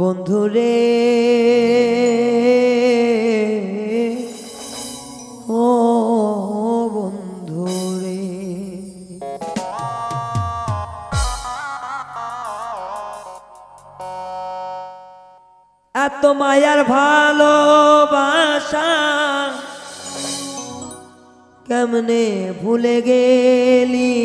বন্ধুরে ও বন্ধুরে এত মায়ার ভালোবাসা কেমনে ভুলে গেলি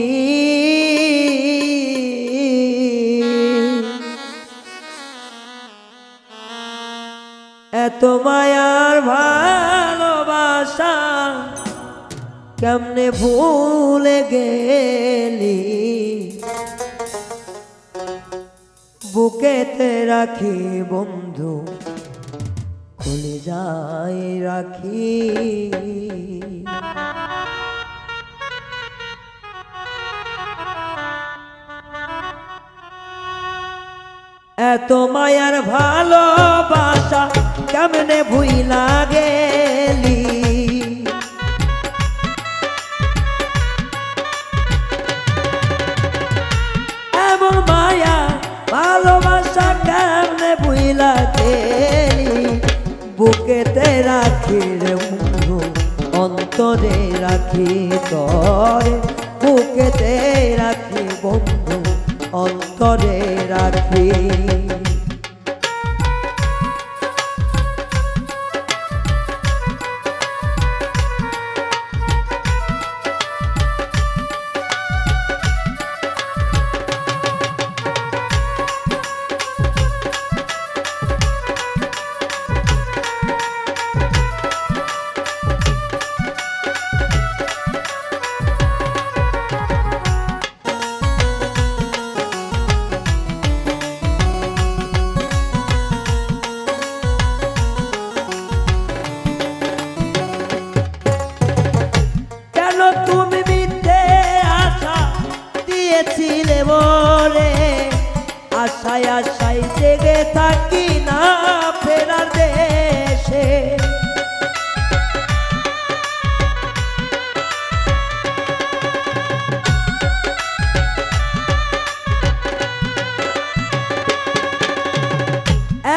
এত মায়ার ভালোবাসা কেমনে ভুলে গেলি বুকেতে রাখি বন্ধু কলিজায় রাখি এত মায়ার ভালোবাসা কেমনে ভুইলা গেলি এমন মায়া ভালোবাসা কেমনে ভুইলা গেলি বুকেতে রাখি রে বন্ধু অন্তরে রাখি তরে বুকেতে রাখি বন্ধু অন্তরে রাখি আশায় আশায় জেগে থাকি না ফেরার দেশে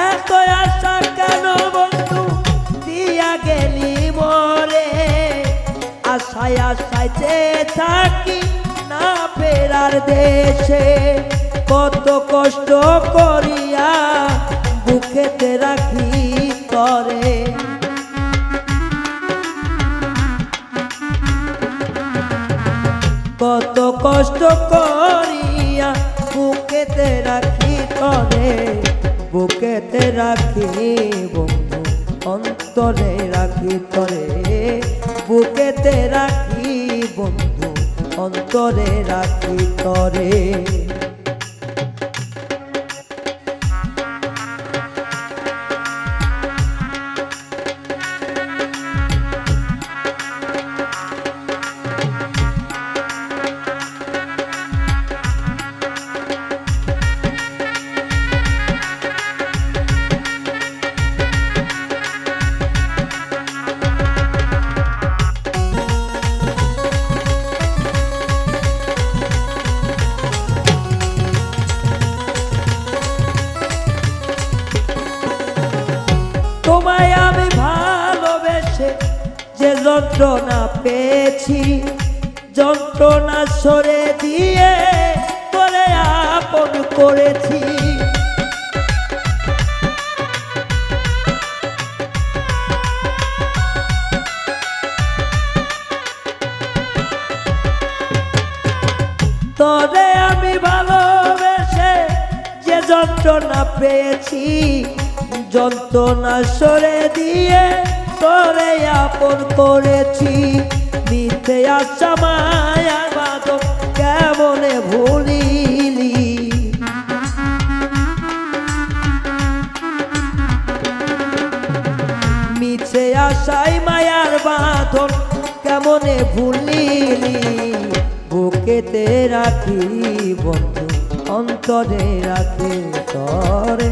এত আশা কেন বন্ধু দিয়া গেলি মোরে আশায় আশায় জেগে থাকি না ফেরার দেশে কত কষ্ট করিয়া বুকেতে রাখি তরে কত কষ্ট করিয়া বুকেতে রাখি তরে বুকেতে রাখি বন্ধু অন্তরে রাখি তরে বুকেতে রাখি বন্ধু অন্তরে রাখি তরে তোমায় আমি ভালোবেসে যে যন্ত্রণা পেয়েছি যন্ত্রণা সরে দিয়ে তোরে আপন করেছি তোরে আমি ভালোবেসে যে যন্ত্রণা পেয়েছি যন্ত্রণা সরে দিয়ে তোরে আপন করেছি মিথ্যে আশা মায়ার বাঁধন কেমনে ভুলিলি মিথ্যে আশায় মায়ার বাঁধন কেমনে ভুলিলি বুকেতে রাখি বন্ধু অন্তরে রাখি তরে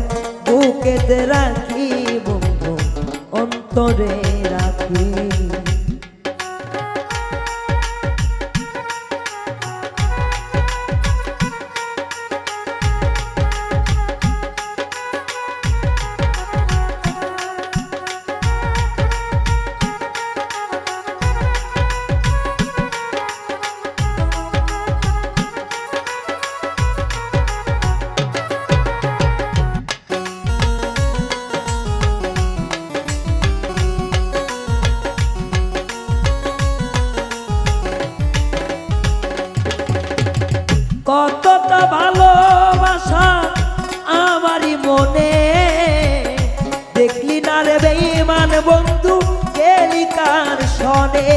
বুকেতে রাখি বন্ধু অন্তরে রাখি মনে দেখলি না রে বেঈমান বন্ধু গেলি কার সনে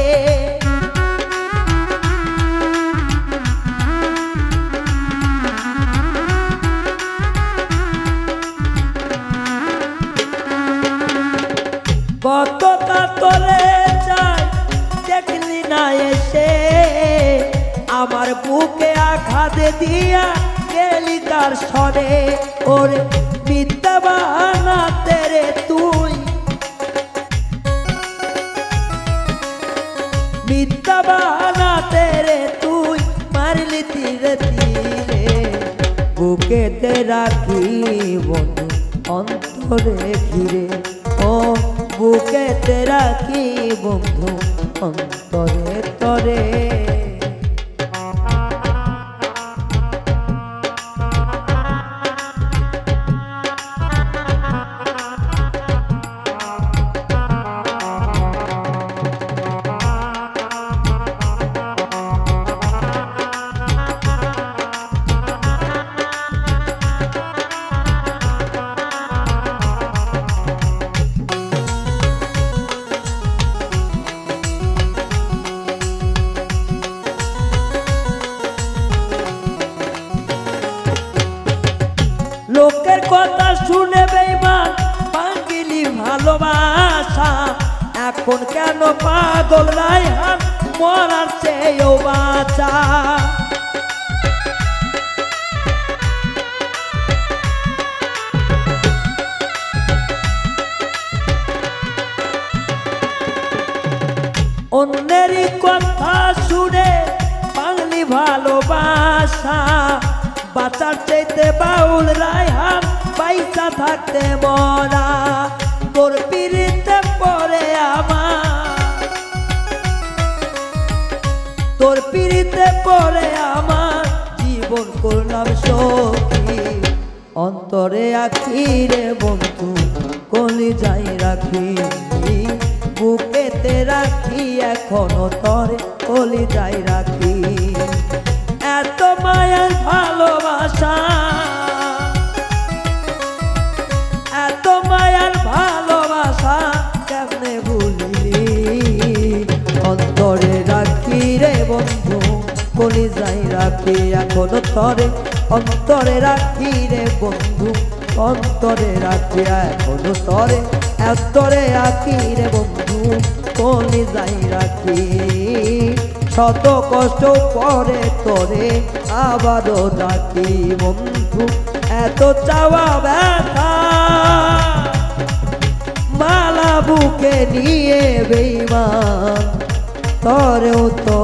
কতটা তোরে চাই দেখলি না এসে আমার বুকে আঘাত দিয়া গেলি কার সনে ওরে মিথ্যা বানাতে রে তুই মিথ্যা বানাতে রে তুই মারলি তীরে তীরে বুকেতে রাখি বন্ধু অন্তরে ঘিরে ও বুকেতে রাখি বন্ধু অন্তরে তরে লোকের কথা শুনে বেঈমান ভাঙিলি ভালোবাসা এখন কেন পাগল রায়হান মরার চেয়েও বাঁচা অন্যেরই কথা শুনে ভাঙলি ভালোবাসা বাঁচার চাইতে বাউল রায়হান পয়সা থাকতে মরা তোর পিড়িতে পড়ে আমার তোর পিড়িতে পড়ে আমার জীবন করলাম সখী অন্তরে আখি রে বন্ধু কলিজায় রাখি বুকেতে রাখি এখনো তরে কলিজায় রাখি এত মায়ের ভালোবাসা এত মায়ের ভালোবাসা কেমনে ভুলিলি অন্তরে রাখি রে বন্ধু কলিজায় রাখি এখনো তরে অন্তরে রাখি রে বন্ধু অন্তরে রাখি এখনো তরে অন্তরে রাখি রে বন্ধু কলিজায় রাখি শত কষ্ট পরে তোরে আবারও রাখি বন্ধু এত চাওয়া ব্যথা মালা বুকে নিয়ে বেঈমান তরেও তো